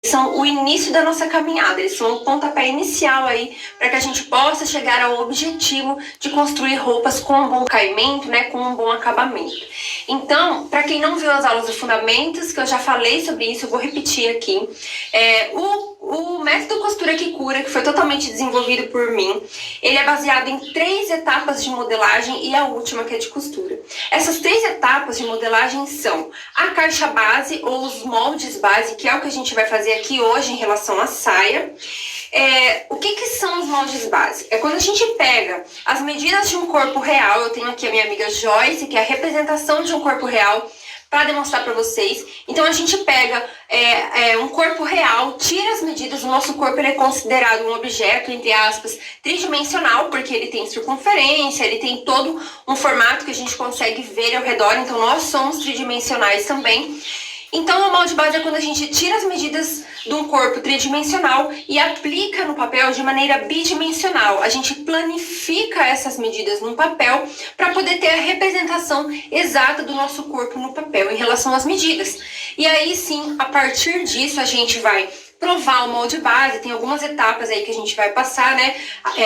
são o início da nossa caminhada, eles são o pontapé inicial aí para que a gente possa chegar ao objetivo de construir roupas com um bom caimento, né, com um bom acabamento. Então, para quem não viu as aulas de fundamentos, que eu já falei sobre isso, eu vou repetir aqui, o método Costura que Cura, que foi totalmente desenvolvido por mim, ele é baseado em 3 etapas de modelagem e a última que é de costura. Essas 3 etapas de modelagem são a caixa base ou os moldes base, que é o que a gente vai fazer aqui hoje em relação à saia. O que são os moldes base? É quando a gente pega as medidas de um corpo real. Eu tenho aqui a minha amiga Joyce, que é a representação de um corpo real, para demonstrar para vocês. Então a gente pega um corpo real, tira as medidas. O nosso corpo ele é considerado um objeto, entre aspas, tridimensional, porque ele tem circunferência, ele tem todo um formato que a gente consegue ver ao redor. Então nós somos tridimensionais também. Então, o molde base é quando a gente tira as medidas de um corpo tridimensional e aplica no papel de maneira bidimensional. A gente planifica essas medidas no papel para poder ter a representação exata do nosso corpo no papel em relação às medidas. E aí sim, a partir disso, a gente vai provar o molde base. Tem algumas etapas aí que a gente vai passar, né?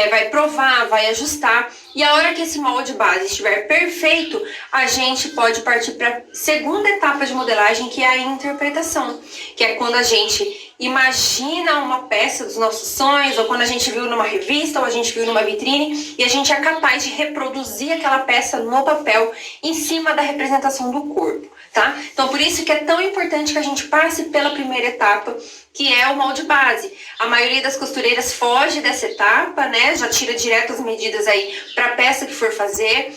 Vai provar, vai ajustar. E a hora que esse molde base estiver perfeito, a gente pode partir para a segunda etapa de modelagem, que é a interpretação. Que é quando a gente imagina uma peça dos nossos sonhos, ou quando a gente viu numa revista, ou a gente viu numa vitrine, e a gente é capaz de reproduzir aquela peça no papel, em cima da representação do corpo, tá? Então, por isso que é tão importante que a gente passe pela primeira etapa, que é o molde base. A maioria das costureiras foge dessa etapa, né? Já tira direto as medidas aí para a peça que for fazer.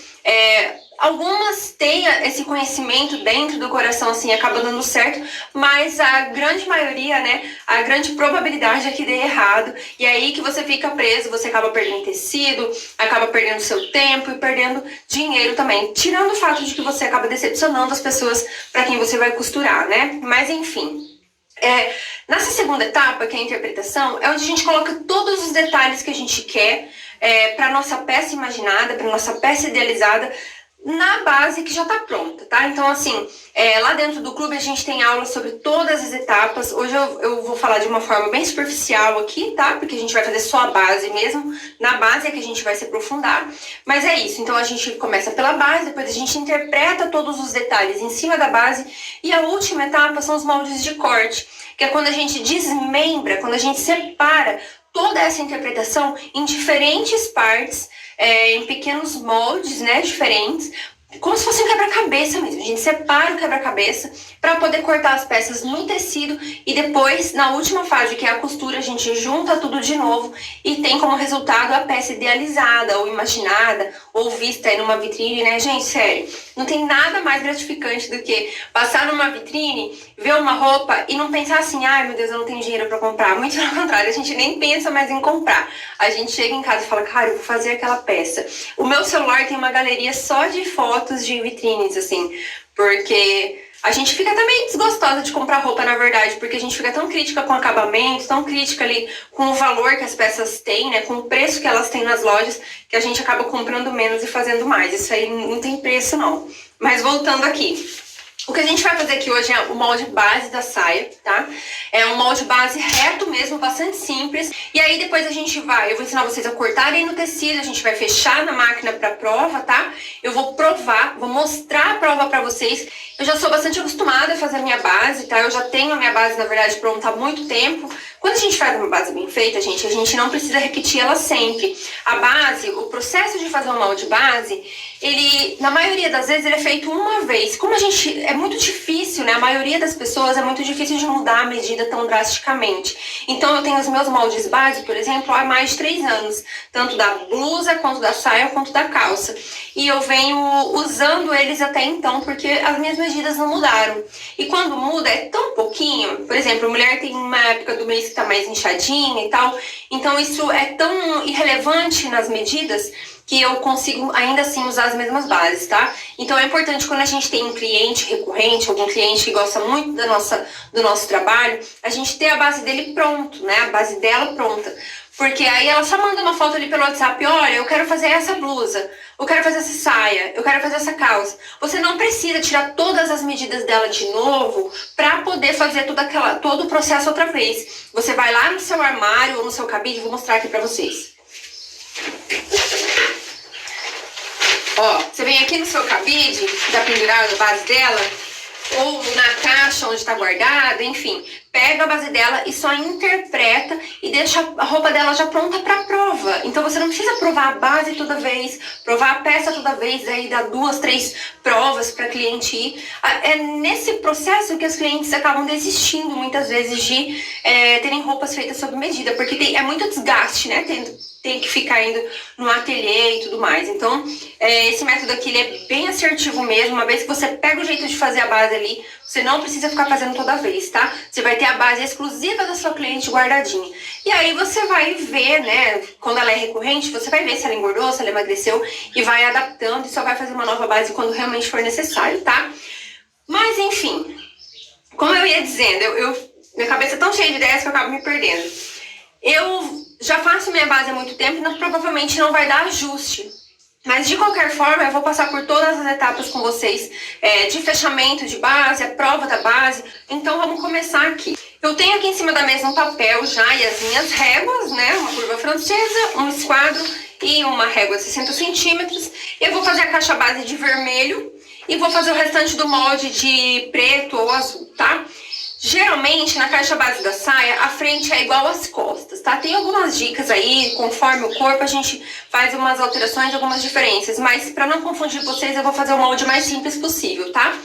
Algumas têm esse conhecimento dentro do coração, assim, acaba dando certo, mas a grande maioria, né, a grande probabilidade é que dê errado, e aí que você fica preso, você acaba perdendo tecido, acaba perdendo seu tempo e perdendo dinheiro também, tirando o fato de que você acaba decepcionando as pessoas para quem você vai costurar, né? Mas enfim. Nessa segunda etapa, que é a interpretação, é onde a gente coloca todos os detalhes que a gente quer para nossa peça imaginada, para nossa peça idealizada, na base que já está pronta, tá? Então, assim, lá dentro do clube a gente tem aula sobre todas as etapas. Hoje eu vou falar de uma forma bem superficial aqui, tá? Porque a gente vai fazer só a base mesmo. Na base é que a gente vai se aprofundar. Mas é isso, então a gente começa pela base, depois a gente interpreta todos os detalhes em cima da base. E a última etapa são os moldes de corte, que é quando a gente desmembra, quando a gente separa toda essa interpretação em diferentes partes, em pequenos moldes, né, diferentes, como se fosse um quebra-cabeça mesmo. A gente separa o quebra-cabeça para poder cortar as peças no tecido e depois, na última fase, que é a costura, a gente junta tudo de novo e tem como resultado a peça idealizada ou imaginada ou vista aí numa vitrine, né? Gente, sério, não tem nada mais gratificante do que passar numa vitrine, ver uma roupa e não pensar assim, ai meu Deus, eu não tenho dinheiro para comprar. Muito pelo contrário, a gente nem pensa mais em comprar. A gente chega em casa e fala, cara, eu vou fazer aquela peça. O meu celular tem uma galeria só de fotos de vitrines, assim, porque a gente fica também desgostosa de comprar roupa, na verdade, porque a gente fica tão crítica com o acabamento, tão crítica ali com o valor que as peças têm, né, com o preço que elas têm nas lojas, que a gente acaba comprando menos e fazendo mais. Isso aí não tem preço, não. Mas voltando aqui. O que a gente vai fazer aqui hoje é o molde base da saia, tá? É um molde base reto mesmo, bastante simples. E aí depois eu vou ensinar vocês a cortarem no tecido, a gente vai fechar na máquina para prova, tá? Eu vou provar, vou mostrar a prova para vocês. Eu já sou bastante acostumada a fazer a minha base, tá? Eu já tenho a minha base, na verdade, pronta há muito tempo. Quando a gente faz uma base bem feita, gente, a gente não precisa repetir ela sempre. A base, o processo de fazer um molde base, ele, na maioria das vezes, ele é feito uma vez. Como é muito difícil, né? A maioria das pessoas é muito difícil de mudar a medida tão drasticamente. Então, eu tenho os meus moldes base, por exemplo, há mais de 3 anos. Tanto da blusa, quanto da saia, quanto da calça. E eu venho usando eles até então, porque as minhas medidas não mudaram. E quando muda, é tão pouquinho. Por exemplo, a mulher tem uma época do mês que tá mais inchadinha e tal. Então, isso é tão irrelevante nas medidas que eu consigo ainda assim usar as mesmas bases, tá? Então é importante quando a gente tem um cliente recorrente, algum cliente que gosta muito do nosso trabalho, a gente ter a base dele pronto, né? A base dela pronta. Porque aí ela só manda uma foto ali pelo WhatsApp, olha, eu quero fazer essa blusa, eu quero fazer essa saia, eu quero fazer essa calça. Você não precisa tirar todas as medidas dela de novo para poder fazer todo o processo outra vez. Você vai lá no seu armário ou no seu cabide, vou mostrar aqui pra vocês. Ó, você vem aqui no seu cabide, já pendurado a base dela, ou na caixa onde está guardada, enfim, pega a base dela e só interpreta e deixa a roupa dela já pronta para prova. Então você não precisa provar a base toda vez, provar a peça toda vez, aí dá 2, 3 provas para cliente ir. É nesse processo que os clientes acabam desistindo muitas vezes de terem roupas feitas sob medida, porque é muito desgaste, né? Tem que ficar indo no ateliê e tudo mais. Então, esse método aqui ele é bem assertivo mesmo. Uma vez que você pega o jeito de fazer a base ali, você não precisa ficar fazendo toda vez, tá? Você vai ter a base exclusiva da sua cliente guardadinha. E aí você vai ver, né? Quando ela é recorrente, você vai ver se ela engordou, se ela emagreceu e vai adaptando e só vai fazer uma nova base quando realmente for necessário, tá? Mas, enfim, como eu ia dizendo, minha cabeça é tão cheia de ideias que eu acabo me perdendo. Eu já faço minha base há muito tempo e provavelmente não vai dar ajuste. Mas de qualquer forma, eu vou passar por todas as etapas com vocês de fechamento de base, a prova da base. Então vamos começar aqui. Eu tenho aqui em cima da mesa um papel já e as minhas réguas, né? Uma curva francesa, um esquadro e uma régua de 60 centímetros. Eu vou fazer a caixa base de vermelho e vou fazer o restante do molde de preto ou azul, tá? Geralmente, na caixa base da saia, a frente é igual às costas, tá? Tem algumas dicas aí, conforme o corpo, a gente faz umas alterações, algumas diferenças. Mas, para não confundir vocês, eu vou fazer o molde mais simples possível, tá?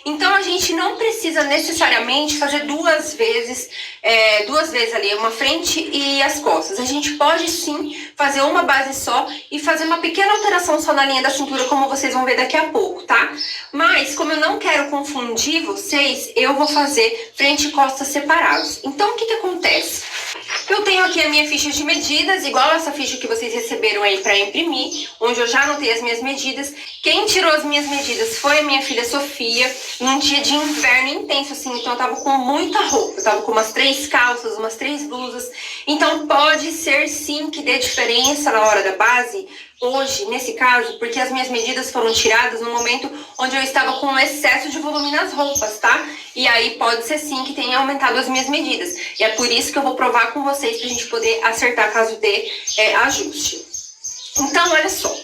Então, a gente não precisa necessariamente fazer duas vezes ali, uma frente e as costas. A gente pode, sim, fazer uma base só e fazer uma pequena alteração só na linha da cintura, como vocês vão ver daqui a pouco, tá? Mas, como eu não quero confundir vocês, eu vou fazer frente e costas separados. Então, o que acontece? Eu tenho aqui a minha ficha de medidas, igual essa ficha que vocês receberam aí para imprimir, onde eu já anotei as minhas medidas. Quem tirou as minhas medidas foi a minha filha Sofia, num dia de inverno intenso, assim, então eu tava com muita roupa. Eu tava com umas 3 calças, umas 3 blusas. Então pode ser sim que dê diferença na hora da base, hoje, nesse caso, porque as minhas medidas foram tiradas no momento onde eu estava com um excesso de volume nas roupas, tá? E aí pode ser sim que tenha aumentado as minhas medidas. E é por isso que eu vou provar com vocês pra gente poder acertar caso dê ajuste. Então, olha só.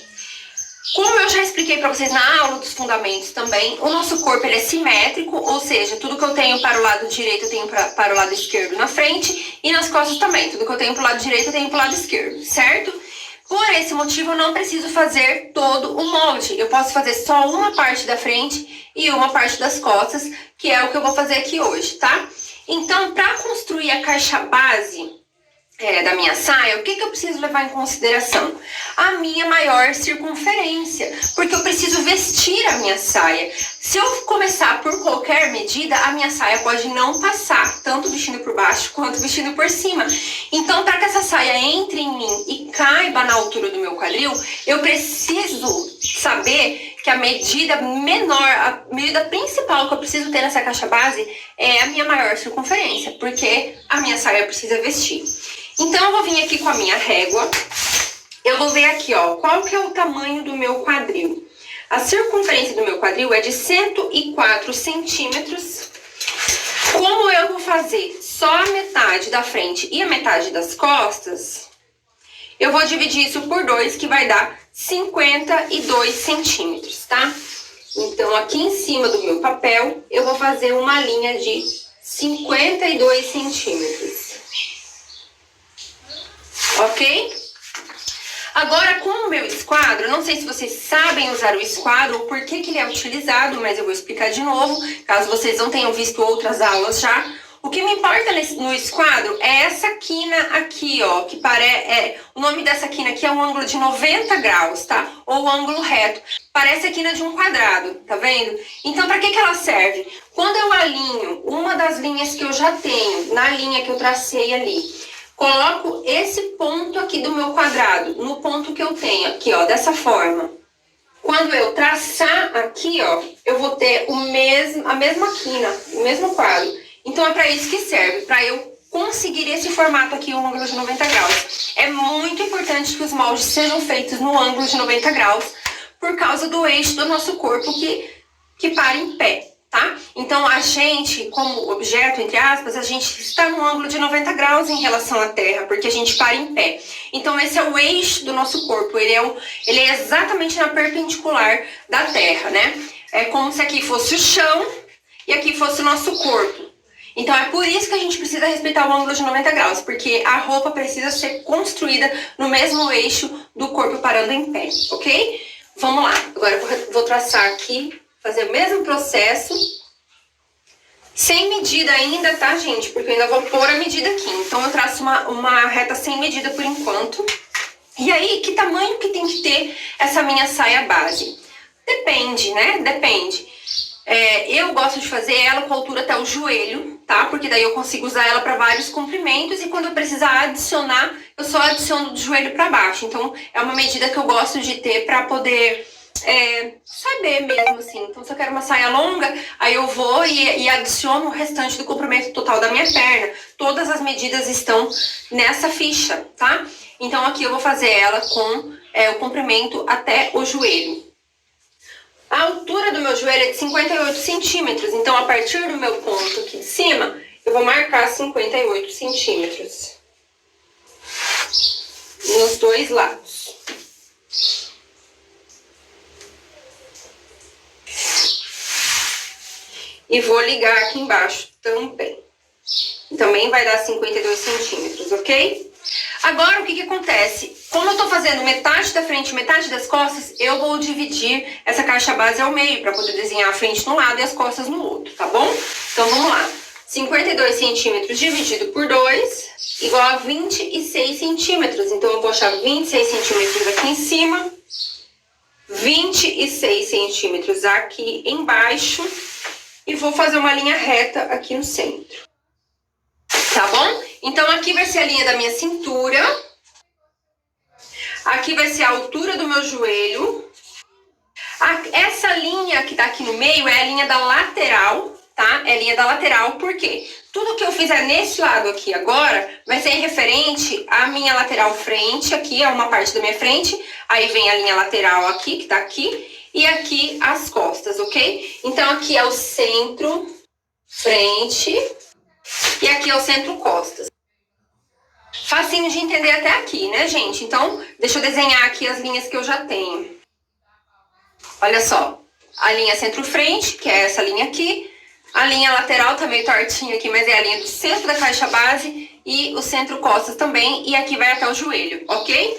Como eu já expliquei para vocês na aula dos fundamentos também, o nosso corpo ele é simétrico, ou seja, tudo que eu tenho para o lado direito eu tenho para o lado esquerdo na frente e nas costas também. Tudo que eu tenho para o lado direito eu tenho para o lado esquerdo, certo? Por esse motivo eu não preciso fazer todo o molde. Eu posso fazer só uma parte da frente e uma parte das costas, que é o que eu vou fazer aqui hoje, tá? Então, para construir a caixa base da minha saia, o que eu preciso levar em consideração? A minha maior circunferência, porque eu preciso vestir a minha saia. Se eu começar por qualquer medida, a minha saia pode não passar, tanto vestindo por baixo quanto vestindo por cima. Então, para que essa saia entre em mim e caiba na altura do meu quadril, eu preciso saber que a medida menor, a medida principal que eu preciso ter nessa caixa base é a minha maior circunferência, porque a minha saia precisa vestir. Então, eu vou vir aqui com a minha régua, eu vou ver aqui, ó, qual que é o tamanho do meu quadril. A circunferência do meu quadril é de 104 centímetros. Como eu vou fazer só a metade da frente e a metade das costas, eu vou dividir isso por 2, que vai dar 52 centímetros, tá? Então, aqui em cima do meu papel, eu vou fazer uma linha de 52 centímetros. Ok? Agora, com o meu esquadro, não sei se vocês sabem usar o esquadro ou por que ele é utilizado, mas eu vou explicar de novo, caso vocês não tenham visto outras aulas já. O que me importa no esquadro é essa quina aqui, ó, que o nome dessa quina aqui é um ângulo de 90 graus, tá? Ou ângulo reto. Parece a quina de um quadrado, tá vendo? Então, para que ela serve? Quando eu alinho uma das linhas que eu já tenho, na linha que eu tracei ali, coloco esse ponto aqui do meu quadrado, no ponto que eu tenho aqui, ó, dessa forma. Quando eu traçar aqui, ó, eu vou ter a mesma quina, o mesmo quadro. Então, é para isso que serve, para eu conseguir esse formato aqui, um ângulo de 90 graus. É muito importante que os moldes sejam feitos no ângulo de 90 graus, por causa do eixo do nosso corpo que para em pé, tá? Então, a gente, como objeto, entre aspas, a gente está no ângulo de 90 graus em relação à Terra, porque a gente para em pé. Então, esse é o eixo do nosso corpo, ele é exatamente na perpendicular da Terra, né? É como se aqui fosse o chão e aqui fosse o nosso corpo. Então, é por isso que a gente precisa respeitar o ângulo de 90 graus, porque a roupa precisa ser construída no mesmo eixo do corpo parando em pé, ok? Vamos lá, agora eu vou traçar aqui, fazer o mesmo processo, sem medida ainda, tá, gente? Porque eu ainda vou pôr a medida aqui. Então, eu traço uma reta sem medida por enquanto. E aí, que tamanho que tem que ter essa minha saia base? Depende, né? Depende. Eu gosto de fazer ela com a altura até o joelho, tá? Porque daí eu consigo usar ela para vários comprimentos e quando eu precisar adicionar, eu só adiciono do joelho para baixo. Então, é uma medida que eu gosto de ter para poder saber mesmo, assim. Então, se eu quero uma saia longa, aí eu vou e adiciono o restante do comprimento total da minha perna. Todas as medidas estão nessa ficha, tá? Então, aqui eu vou fazer ela com o comprimento até o joelho. A altura do meu joelho é de 58 centímetros, então a partir do meu ponto aqui de cima, eu vou marcar 58 centímetros nos dois lados. E vou ligar aqui embaixo também. Também vai dar 52 centímetros, ok? Agora, o que acontece? Como eu tô fazendo metade da frente e metade das costas, eu vou dividir essa caixa base ao meio, para poder desenhar a frente num lado e as costas no outro, tá bom? Então, vamos lá. 52 centímetros dividido por 2, igual a 26 centímetros. Então, eu vou achar 26 centímetros aqui em cima, 26 centímetros aqui embaixo, e vou fazer uma linha reta aqui no centro. Tá bom? Então, aqui vai ser a linha da minha cintura. Aqui vai ser a altura do meu joelho. Essa linha que tá aqui no meio é a linha da lateral, tá? É a linha da lateral, por quê? Tudo que eu fizer nesse lado aqui agora vai ser referente à minha lateral frente. Aqui é uma parte da minha frente. Aí vem a linha lateral aqui, que tá aqui. E aqui as costas, ok? Então, aqui é o centro, frente. E aqui é o centro, costas. Facinho de entender até aqui, né, gente? Então, deixa eu desenhar aqui as linhas que eu já tenho. Olha só. A linha centro-frente, que é essa linha aqui. A linha lateral tá meio tortinha aqui, mas é a linha do centro da caixa base. E o centro-costas também. E aqui vai até o joelho, ok?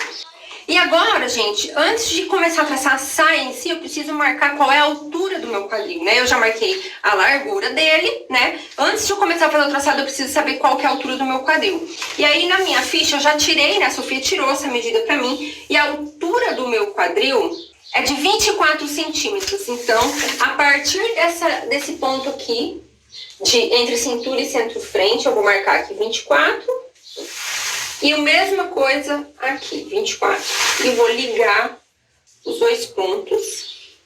E agora, gente, antes de começar a traçar a saia em si, eu preciso marcar qual é a altura do meu quadril, né? Eu já marquei a largura dele, né? Antes de eu começar a fazer o traçado, eu preciso saber qual que é a altura do meu quadril. E aí, na minha ficha, eu já tirei, né? A Sofia tirou essa medida pra mim. E a altura do meu quadril é de 24 centímetros. Então, a partir desse ponto aqui, entre cintura e centro-frente, eu vou marcar aqui 24. E a mesma coisa aqui, 24. E vou ligar os dois pontos.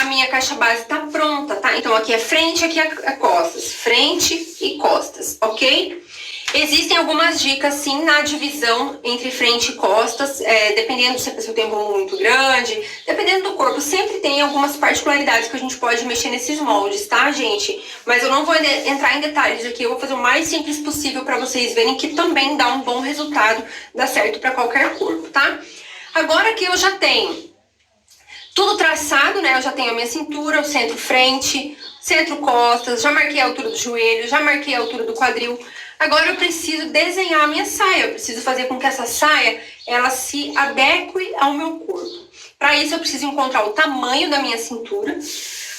A minha caixa base tá pronta, tá? Então, aqui é frente, aqui é costas. Frente e costas, ok? Existem algumas dicas, sim, na divisão entre frente e costas. Dependendo se a pessoa tem um bumbum muito grande, dependendo do corpo. Sempre tem algumas particularidades que a gente pode mexer nesses moldes, tá, gente? Mas eu não vou entrar em detalhes aqui. Eu vou fazer o mais simples possível pra vocês verem que também dá um bom resultado. Dá certo pra qualquer corpo, tá? Agora que eu já tenho tudo traçado, né? Eu já tenho a minha cintura, o centro-frente, centro-costas. Já marquei a altura do joelho, já marquei a altura do quadril. Agora eu preciso desenhar a minha saia, eu preciso fazer com que essa saia, ela se adeque ao meu corpo. Para isso eu preciso encontrar o tamanho da minha cintura.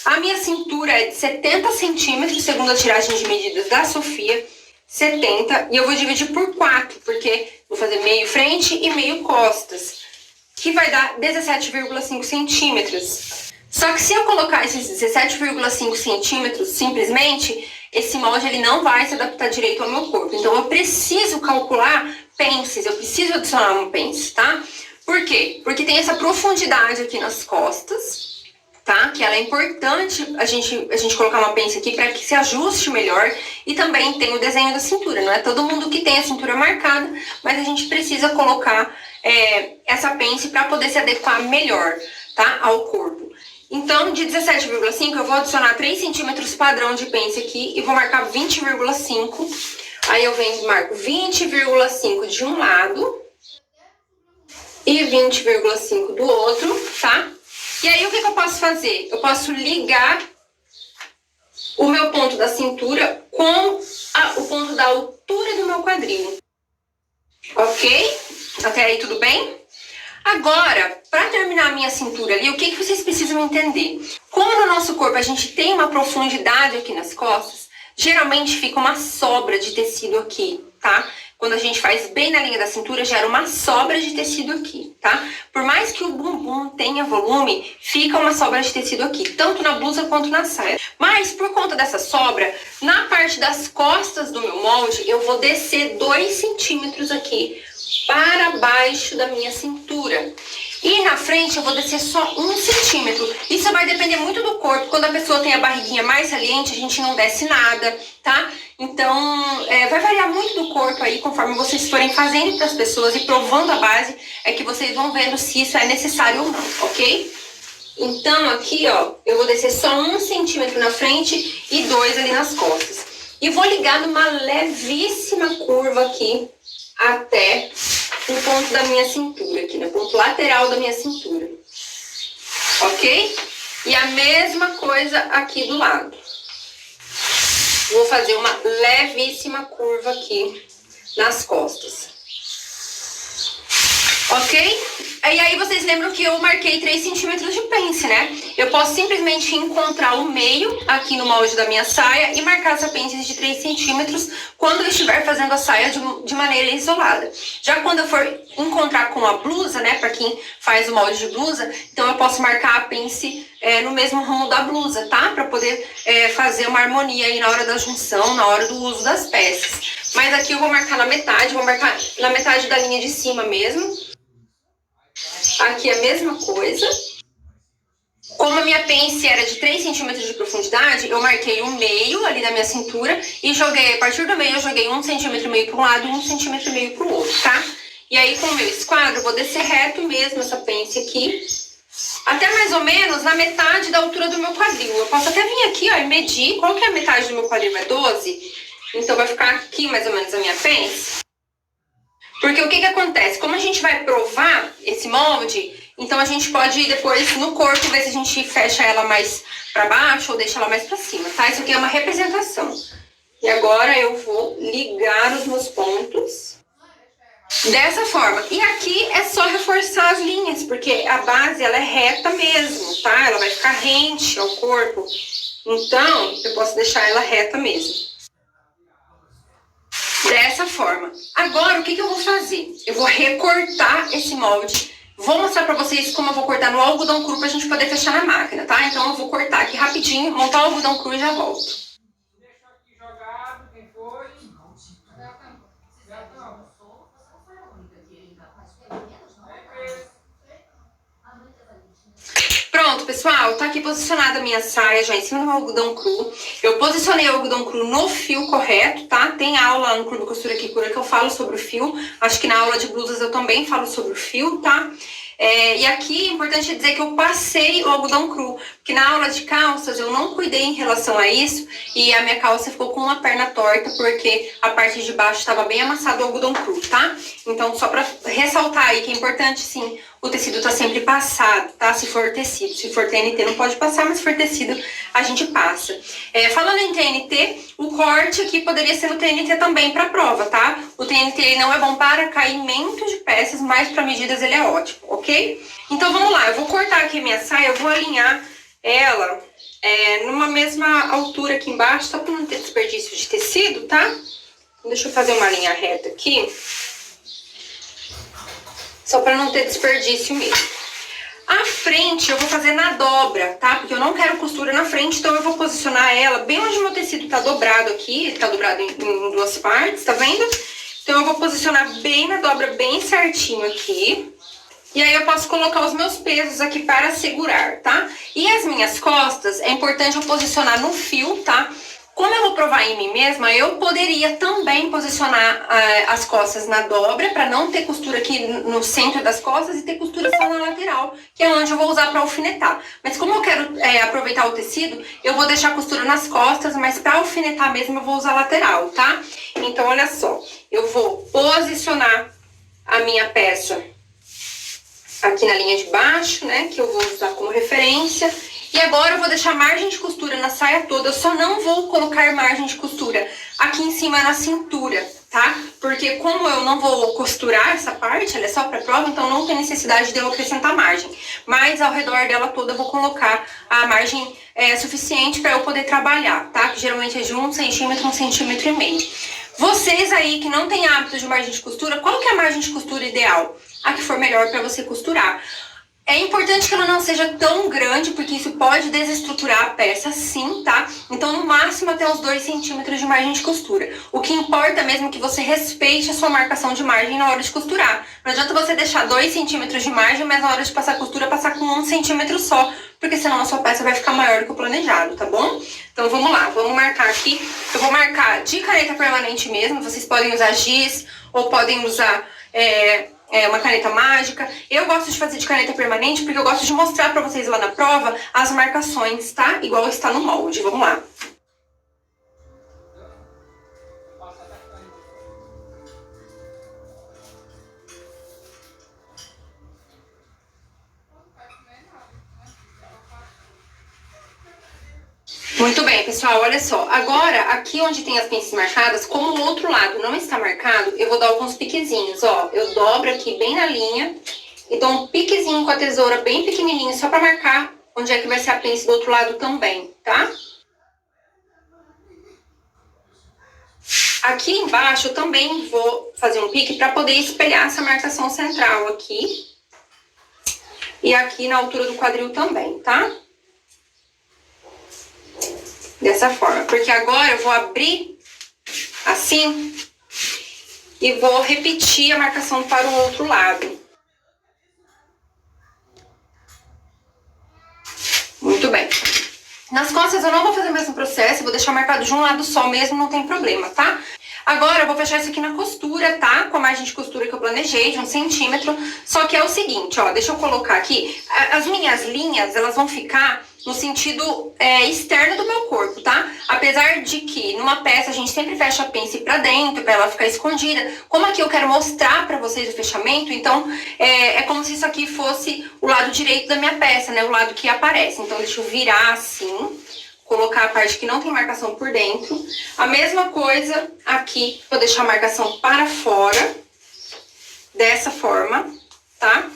A minha cintura é de 70 centímetros, segundo a tiragem de medidas da Sofia, 70. E eu vou dividir por 4, porque vou fazer meio frente e meio costas, que vai dar 17,5 centímetros. Só que se eu colocar esses 17,5 centímetros simplesmente, esse molde ele não vai se adaptar direito ao meu corpo. Então, eu preciso calcular pences, eu preciso adicionar um pence, tá? Por quê? Porque tem essa profundidade aqui nas costas, tá? Que ela é importante a gente colocar uma pence aqui para que se ajuste melhor. E também tem o desenho da cintura. Não é todo mundo que tem a cintura marcada, mas a gente precisa colocar essa pence para poder se adequar melhor, tá? Ao corpo. Então, de 17,5 eu vou adicionar 3 centímetros padrão de pence aqui e vou marcar 20,5. Aí eu venho e marco 20,5 de um lado e 20,5 do outro, tá? E aí o que eu posso fazer? Eu posso ligar o meu ponto da cintura com o ponto da altura do meu quadril. Ok? Até aí tudo bem? Agora, para terminar a minha cintura ali, o que vocês precisam entender? Como no nosso corpo a gente tem uma profundidade aqui nas costas, geralmente fica uma sobra de tecido aqui, tá? Quando a gente faz bem na linha da cintura, gera uma sobra de tecido aqui, tá? Por mais que o bumbum tenha volume, fica uma sobra de tecido aqui, tanto na blusa quanto na saia. Mas, por conta dessa sobra, na parte das costas do meu molde, eu vou descer 2 centímetros aqui para baixo da minha cintura. E na frente eu vou descer só 1 centímetro. Isso vai depender muito do corpo. Quando a pessoa tem a barriguinha mais saliente, a gente não desce nada, tá? Então, vai variar muito do corpo aí, conforme vocês forem fazendo para as pessoas e provando a base, é que vocês vão vendo se isso é necessário ou não, ok? Então, aqui, ó, eu vou descer só 1 centímetro na frente e 2 ali nas costas. E vou ligar numa levíssima curva aqui até o ponto da minha cintura, aqui no ponto lateral da minha cintura. Ok? E a mesma coisa aqui do lado. Vou fazer uma levíssima curva aqui nas costas. Ok? E aí vocês lembram que eu marquei 3 centímetros de pence, né? Eu posso simplesmente encontrar o meio aqui no molde da minha saia e marcar essa pence de 3 centímetros quando eu estiver fazendo a saia de maneira isolada. Já quando eu for encontrar com a blusa, né? Para quem faz o molde de blusa, então eu posso marcar a pence no mesmo ramo da blusa, tá? Para poder fazer uma harmonia aí na hora da junção, na hora do uso das peças. Mas aqui eu vou marcar na metade, vou marcar na metade da linha de cima mesmo. Aqui a mesma coisa. Como a minha pence era de 3 centímetros de profundidade, eu marquei o meio ali da minha cintura e joguei, a partir do meio, eu joguei 1,5 centímetro para um lado e 1,5 centímetro para o outro, tá? E aí, com o meu esquadro, eu vou descer reto mesmo essa pence aqui, até mais ou menos na metade da altura do meu quadril. Eu posso até vir aqui, ó, e medir qual que é a metade do meu quadril, é 12? Então, vai ficar aqui mais ou menos a minha pence. Porque o que acontece? Como a gente vai provar esse molde, então a gente pode ir depois no corpo ver se a gente fecha ela mais para baixo ou deixa ela mais para cima, tá? Isso aqui é uma representação. E agora eu vou ligar os meus pontos dessa forma. E aqui é só reforçar as linhas, porque a base ela é reta mesmo, tá? Ela vai ficar rente ao corpo. Então, eu posso deixar ela reta mesmo. Dessa forma. Agora, o que eu vou fazer? Eu vou recortar esse molde. Vou mostrar pra vocês como eu vou cortar no algodão cru pra gente poder fechar na máquina, tá? Então, eu vou cortar aqui rapidinho, montar o algodão cru e já volto. Deixou aqui jogado, quem foi? Pronto, pessoal, tá aqui posicionada a minha saia já em cima do algodão cru. Eu posicionei o algodão cru no fio correto, tá? Tem aula lá no Clube Costura que Cura que eu falo sobre o fio. Acho que na aula de blusas eu também falo sobre o fio, tá? E aqui é importante dizer que eu passei o algodão cru, porque na aula de calças eu não cuidei em relação a isso e a minha calça ficou com uma perna torta porque a parte de baixo estava bem amassado o algodão cru, tá? Então, só pra ressaltar aí que é importante, sim, o tecido tá sempre passado, tá? Se for tecido, se for TNT não pode passar, mas se for tecido a gente passa. Falando em TNT, o corte aqui poderia ser no TNT também para prova, tá? O TNT ele não é bom para caimento de peças, mas para medidas ele é ótimo, ok? Então vamos lá, eu vou cortar aqui minha saia, eu vou alinhar ela numa mesma altura aqui embaixo, só para não ter desperdício de tecido, tá? Deixa eu fazer uma linha reta aqui. Só para não ter desperdício mesmo. A frente eu vou fazer na dobra, tá? Porque eu não quero costura na frente, então eu vou posicionar ela bem onde o meu tecido tá dobrado aqui. Ele tá dobrado em duas partes, tá vendo? Então eu vou posicionar bem na dobra, bem certinho aqui. E aí eu posso colocar os meus pesos aqui para segurar, tá? E as minhas costas, é importante eu posicionar no fio, tá? Como eu vou provar em mim mesma, eu poderia também posicionar as costas na dobra, para não ter costura aqui no centro das costas e ter costura só na lateral, que é onde eu vou usar para alfinetar. Mas como eu quero aproveitar o tecido, eu vou deixar a costura nas costas, mas para alfinetar mesmo eu vou usar a lateral, tá? Então, olha só, eu vou posicionar a minha peça aqui na linha de baixo, né, que eu vou usar como referência. E agora eu vou deixar margem de costura na saia toda, eu só não vou colocar margem de costura aqui em cima na cintura, tá? Porque como eu não vou costurar essa parte, ela é só pra prova, então não tem necessidade de eu acrescentar margem. Mas ao redor dela toda eu vou colocar a margem suficiente para eu poder trabalhar, tá? Que geralmente é de 1 centímetro, 1,5 centímetros. Vocês aí que não têm hábito de margem de costura, qual que é a margem de costura ideal? A que for melhor para você costurar. É importante que ela não seja tão grande, porque isso pode desestruturar a peça, sim, tá? Então, no máximo, até uns 2 centímetros de margem de costura. O que importa mesmo é que você respeite a sua marcação de margem na hora de costurar. Não adianta você deixar 2 centímetros de margem, mas na hora de passar a costura, passar com 1 centímetro só, porque senão a sua peça vai ficar maior do que o planejado, tá bom? Então, vamos lá, vamos marcar aqui. Eu vou marcar de caneta permanente mesmo, vocês podem usar giz, ou podem usar uma caneta mágica. Eu gosto de fazer de caneta permanente porque eu gosto de mostrar pra vocês lá na prova as marcações, tá? Igual está no molde. Vamos lá. Muito bem, pessoal, olha só. Agora, aqui onde tem as pinças marcadas, como o outro lado não está marcado, eu vou dar alguns piquezinhos, ó. Eu dobro aqui bem na linha e dou um piquezinho com a tesoura bem pequenininho, só pra marcar onde é que vai ser a pinça do outro lado também, tá? Aqui embaixo eu também vou fazer um pique pra poder espelhar essa marcação central aqui. E aqui na altura do quadril também, tá? Dessa forma, porque agora eu vou abrir assim e vou repetir a marcação para o outro lado. Muito bem. Nas costas eu não vou fazer o mesmo processo, eu vou deixar marcado de um lado só mesmo, não tem problema, tá? Agora eu vou fechar isso aqui na costura, tá? Com a margem de costura que eu planejei, de 1 centímetro. Só que é o seguinte, ó, deixa eu colocar aqui. As minhas linhas, elas vão ficar no sentido externo do meu corpo, tá? Apesar de que numa peça a gente sempre fecha a pinça pra dentro, pra ela ficar escondida. Como aqui eu quero mostrar pra vocês o fechamento, então é como se isso aqui fosse o lado direito da minha peça, né? O lado que aparece. Então deixa eu virar assim, colocar a parte que não tem marcação por dentro. A mesma coisa aqui, vou deixar a marcação para fora, dessa forma, tá?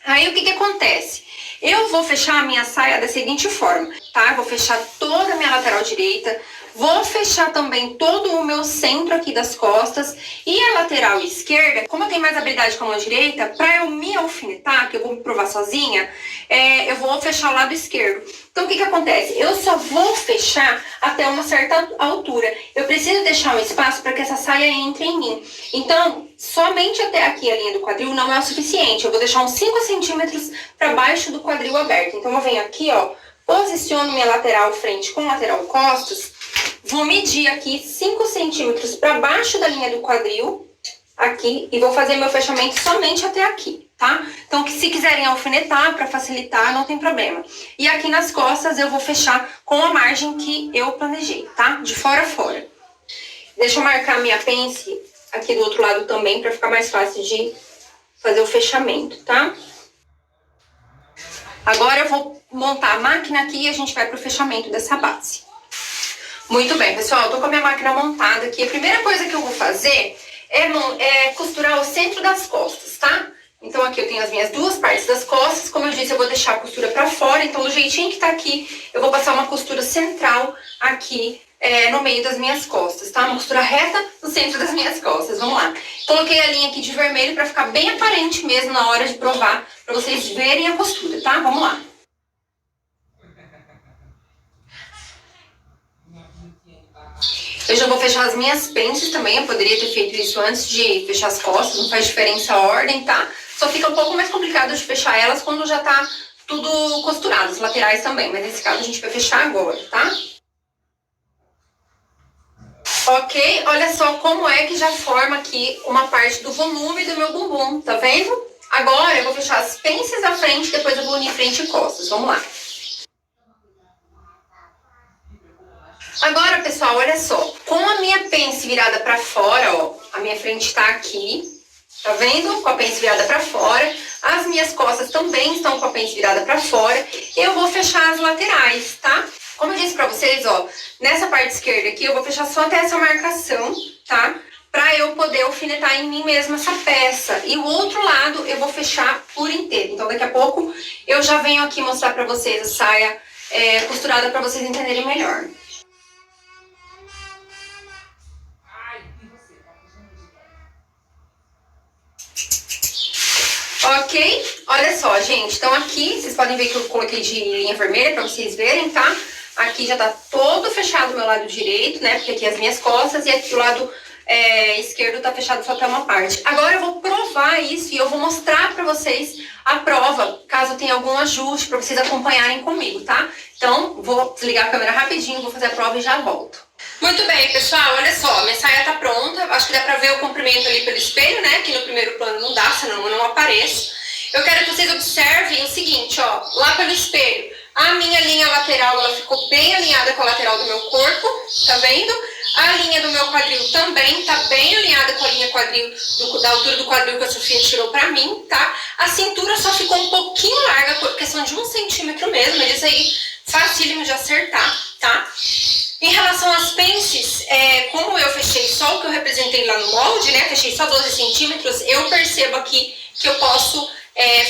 Aí o que acontece? Eu vou fechar a minha saia da seguinte forma, tá? Vou fechar toda a minha lateral direita, vou fechar também todo o meu centro aqui das costas e a lateral esquerda, como eu tenho mais habilidade com a mão direita, pra eu me alfinetar, que eu vou me provar sozinha, eu vou fechar o lado esquerdo. Então, o que acontece? Eu só vou fechar até uma certa altura. Eu preciso deixar um espaço para que essa saia entre em mim. Então, somente até aqui a linha do quadril não é o suficiente. Eu vou deixar uns 5 centímetros para baixo do quadril aberto. Então, eu venho aqui, ó, posiciono minha lateral frente com lateral costas. Vou medir aqui 5 centímetros para baixo da linha do quadril, aqui, e vou fazer meu fechamento somente até aqui, tá? Então, que se quiserem alfinetar para facilitar, não tem problema. E aqui nas costas eu vou fechar com a margem que eu planejei, tá? De fora a fora. Deixa eu marcar minha pence aqui do outro lado também, para ficar mais fácil de fazer o fechamento, tá? Agora eu vou montar a máquina aqui e a gente vai pro fechamento dessa base. Muito bem, pessoal, eu tô com a minha máquina montada aqui. A primeira coisa que eu vou fazer é costurar o centro das costas, tá? Então aqui eu tenho as minhas duas partes das costas. Como eu disse, eu vou deixar a costura pra fora. Então do jeitinho que tá aqui, eu vou passar uma costura central aqui no meio das minhas costas, tá? Uma costura reta no centro das minhas costas. Vamos lá. Coloquei a linha aqui de vermelho pra ficar bem aparente mesmo na hora de provar, pra vocês verem a costura, tá? Vamos lá. Eu já vou fechar as minhas pences também, eu poderia ter feito isso antes de fechar as costas, não faz diferença a ordem, tá? Só fica um pouco mais complicado de fechar elas quando já tá tudo costurado, as laterais também, mas nesse caso a gente vai fechar agora, tá? Ok, olha só como é que já forma aqui uma parte do volume do meu bumbum, tá vendo? Agora eu vou fechar as pences à frente, depois eu vou unir frente e costas, vamos lá. Agora, pessoal, olha só, com a minha pence virada pra fora, ó, a minha frente tá aqui, tá vendo? Com a pence virada pra fora, as minhas costas também estão com a pence virada pra fora, eu vou fechar as laterais, tá? Como eu disse pra vocês, ó, nessa parte esquerda aqui eu vou fechar só até essa marcação, tá? Pra eu poder alfinetar em mim mesma essa peça. E o outro lado eu vou fechar por inteiro. Então daqui a pouco eu já venho aqui mostrar pra vocês a saia costurada pra vocês entenderem melhor. Ok? Olha só, gente. Então aqui, vocês podem ver que eu coloquei de linha vermelha pra vocês verem, tá? Aqui já tá todo fechado o meu lado direito, né? Porque aqui as minhas costas e aqui o lado esquerdo tá fechado só até uma parte. Agora eu vou provar isso e eu vou mostrar pra vocês a prova, caso tenha algum ajuste, pra vocês acompanharem comigo, tá? Então, vou desligar a câmera rapidinho, vou fazer a prova e já volto. Muito bem, pessoal, olha só, minha saia tá pronta, acho que dá pra ver o comprimento ali pelo espelho, né? Que no primeiro plano não dá, senão eu não apareço. Eu quero que vocês observem o seguinte, ó, lá pelo espelho, a minha linha lateral, ela ficou bem alinhada com a lateral do meu corpo, tá vendo? A linha do meu quadril também tá bem alinhada com a linha quadril, da altura do quadril que a Sofia tirou pra mim, tá? A cintura só ficou um pouquinho larga, por questão de 1 centímetro mesmo, mas isso aí facílimo de acertar, tá? Em relação às pences, como eu fechei só o que eu representei lá no molde, né? Fechei só 12 centímetros, eu percebo aqui que eu posso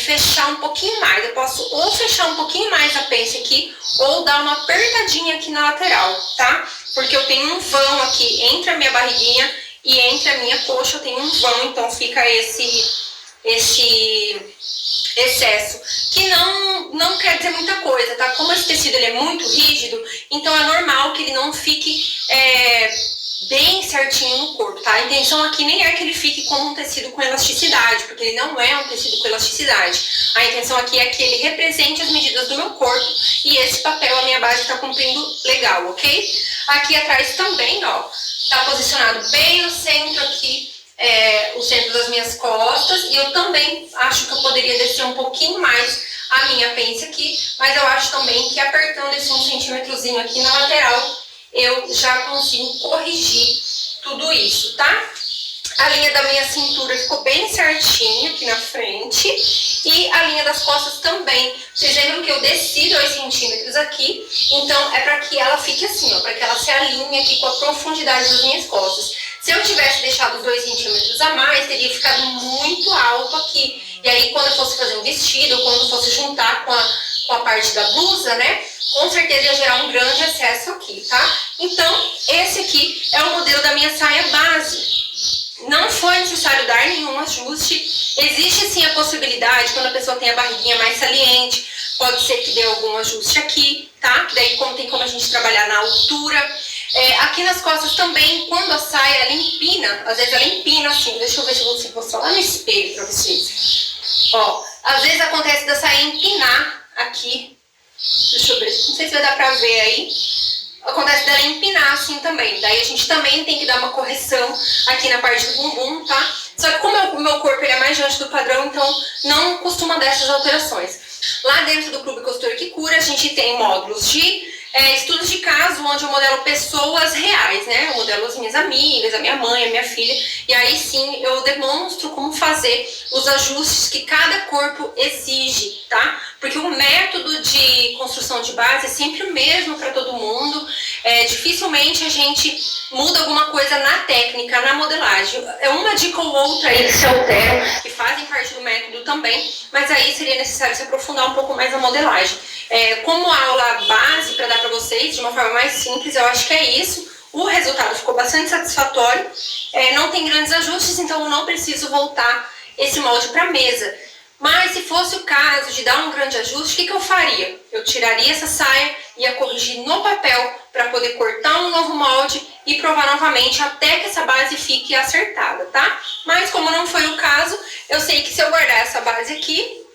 fechar um pouquinho mais. Eu posso ou fechar um pouquinho mais a pence aqui, ou dar uma apertadinha aqui na lateral, tá? Porque eu tenho um vão aqui entre a minha barriguinha e entre a minha coxa, eu tenho um vão, então fica esse excesso, que não quer dizer muita coisa, tá? Como esse tecido ele é muito rígido, então é normal que ele não fique bem certinho no corpo, tá? A intenção aqui nem é que ele fique como um tecido com elasticidade, porque ele não é um tecido com elasticidade. A intenção aqui é que ele represente as medidas do meu corpo e esse papel, a minha base tá cumprindo legal, ok? Aqui atrás também, ó, tá posicionado bem no centro aqui, o centro das minhas costas, e eu também acho que eu poderia descer um pouquinho mais a minha pence aqui, mas eu acho também que apertando esse 1 centímetrozinho aqui na lateral, eu já consigo corrigir tudo isso, tá? A linha da minha cintura ficou bem certinho aqui na frente, e a linha das costas também. Vocês lembram que eu desci 2 centímetros aqui, então é para que ela fique assim, ó, para que ela se alinhe aqui com a profundidade das minhas costas. Se eu tivesse deixado os 2 centímetros a mais, teria ficado muito alto aqui. E aí, quando eu fosse fazer um vestido, ou quando eu fosse juntar com a parte da blusa, né? Com certeza ia gerar um grande excesso aqui, tá? Então, esse aqui é o modelo da minha saia base. Não foi necessário dar nenhum ajuste. Existe sim a possibilidade, quando a pessoa tem a barriguinha mais saliente, pode ser que dê algum ajuste aqui, tá? Que daí tem como a gente trabalhar na altura. Aqui nas costas também, quando a saia ela empina, às vezes ela empina assim, deixa eu ver se eu vou mostrar lá no espelho pra vocês. Ó, às vezes acontece da saia empinar aqui, deixa eu ver, não sei se vai dar pra ver aí. Acontece dela empinar assim também, daí a gente também tem que dar uma correção aqui na parte do bumbum, tá? Só que como o meu corpo ele é mais diante do padrão, então não costuma dar essas alterações. Lá dentro do Clube Costura que Cura, a gente tem módulos de estudos de caso, onde eu modelo pessoas reais, né? Eu modelo as minhas amigas, a minha mãe, a minha filha, e aí sim eu demonstro como fazer os ajustes que cada corpo exige, tá? Porque o método de construção de base é sempre o mesmo para todo mundo, dificilmente a gente muda alguma coisa na técnica, na modelagem. É uma dica ou outra aí que se alteram, que fazem parte do método também, mas aí seria necessário se aprofundar um pouco mais na modelagem. Como aula base, para dar para vocês, de uma forma mais simples, eu acho que é isso. O resultado ficou bastante satisfatório, não tem grandes ajustes, então eu não preciso voltar esse molde para a mesa. Mas se fosse o caso de dar um grande ajuste, o que eu faria? Eu tiraria essa saia, ia corrigir no papel para poder cortar um novo molde e provar novamente até que essa base fique acertada, tá? Mas como não foi o caso, eu sei que se eu guardar essa base aqui,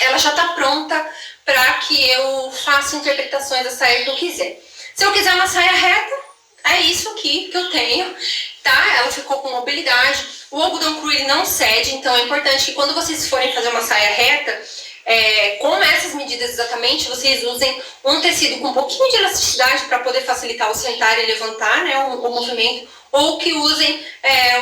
ela já tá pronta para que eu faça interpretações da saia que eu quiser. Se eu quiser uma saia reta, é isso aqui que eu tenho, tá? Ela ficou com mobilidade. O algodão cru ele não cede, então é importante que quando vocês forem fazer uma saia reta, com essas medidas exatamente, vocês usem um tecido com um pouquinho de elasticidade para poder facilitar o sentar e levantar, né, o movimento, ou que usem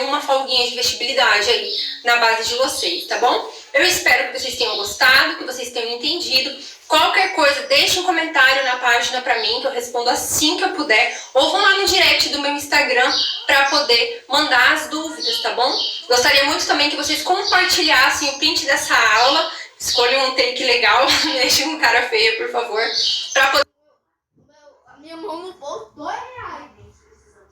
uma folguinha de vestibilidade aí na base de vocês, tá bom? Eu espero que vocês tenham gostado, que vocês tenham entendido. Qualquer coisa, deixe um comentário na página pra mim, que eu respondo assim que eu puder. Ou vão lá no direct do meu Instagram pra poder mandar as dúvidas, tá bom? Gostaria muito também que vocês compartilhassem o print dessa aula. Escolham um take legal, deixem um cara feia, por favor. Pra poder... A minha mão no bolso, R$2.